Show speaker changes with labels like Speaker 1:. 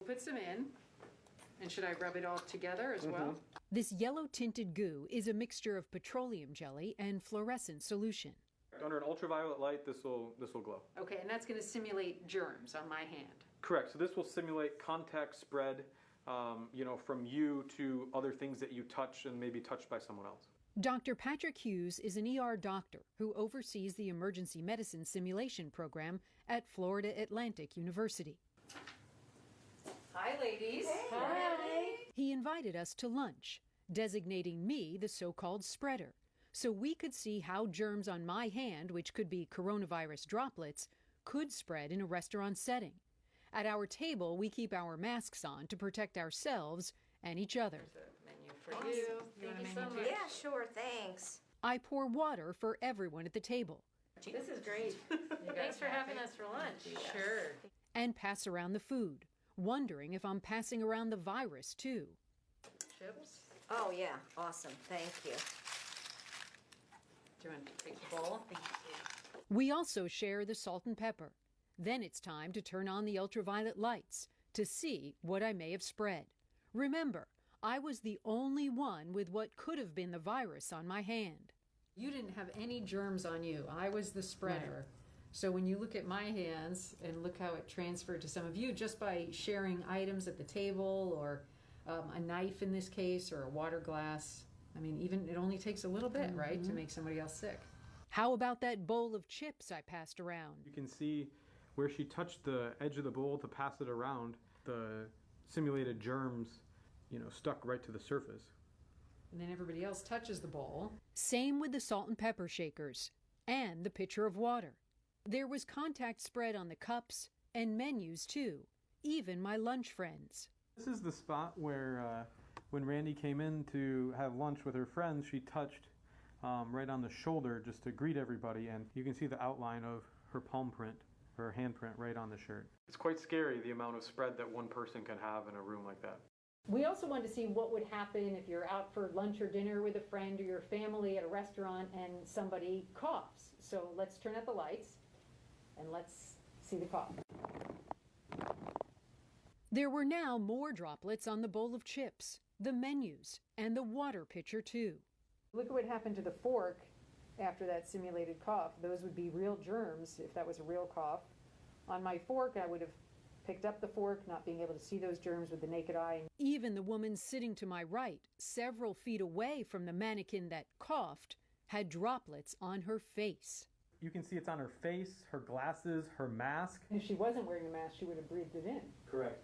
Speaker 1: Put some in. And should I rub it all together as well?
Speaker 2: This yellow-tinted goo is a mixture of petroleum jelly and fluorescent solution.
Speaker 3: Under an ultraviolet light, this will glow.
Speaker 1: Okay, and that's going to simulate germs on my hand.
Speaker 3: Correct. So this will simulate contact spread, from you to other things that you touch and maybe touched by someone else.
Speaker 2: Dr. Patrick Hughes is an ER doctor who oversees the emergency medicine simulation program at Florida Atlantic University.
Speaker 1: Hi, ladies.
Speaker 4: Hey.
Speaker 1: Hi.
Speaker 2: He invited us to lunch, designating me the so-called spreader, so we could see how germs on my hand, which could be coronavirus droplets, could spread in a restaurant setting. At our table, we keep our masks on to protect ourselves and each other.
Speaker 1: There's a menu for you.
Speaker 4: Thank you so much. Yeah, sure, thanks.
Speaker 2: I pour water for everyone at the table
Speaker 4: This is great. Thanks for having us for lunch.
Speaker 1: Sure.
Speaker 2: and pass around the food, wondering if I'm passing around the virus too.
Speaker 1: Chips.
Speaker 4: Oh, yeah, awesome. Thank you.
Speaker 1: Do you want to take the bowl? Thank you.
Speaker 2: We also share the salt and pepper. Then it's time to turn on the ultraviolet lights to see what I may have spread. Remember, I was the only one with what could have been the virus on my hand.
Speaker 1: You didn't have any germs on you. I was the spreader. So when you look at my hands and look how it transferred to some of you just by sharing items at the table or a knife in this case or a water glass. I mean, even it only takes a little bit, right, to make somebody else sick.
Speaker 2: How about that bowl of chips I passed around?
Speaker 3: You can see where she touched the edge of the bowl to pass it around. The simulated germs, stuck right to the surface.
Speaker 1: And then everybody else touches the bowl.
Speaker 2: Same with the salt and pepper shakers and the pitcher of water. There was contact spread on the cups and menus too, even my lunch friends.
Speaker 3: This is the spot where when Randy came in to have lunch with her friends, she touched right on the shoulder just to greet everybody, and you can see the outline of her palm print, her handprint right on the shirt. It's quite scary, the amount of spread that one person can have in a room like that.
Speaker 1: We also wanted to see what would happen if you're out for lunch or dinner with a friend or your family at a restaurant and somebody coughs. So let's turn out the lights and let's see the cough.
Speaker 2: There were now more droplets on the bowl of chips, the menus, and the water pitcher too.
Speaker 1: Look at what happened to the fork after that simulated cough. Those would be real germs if that was a real cough. On my fork, I would have picked up the fork, not being able to see those germs with the naked eye.
Speaker 2: Even the woman sitting to my right, several feet away from the mannequin that coughed, had droplets on her face.
Speaker 3: You can see it's on her face, her glasses, her mask.
Speaker 1: If she wasn't wearing a mask, she would have breathed it in.
Speaker 3: Correct.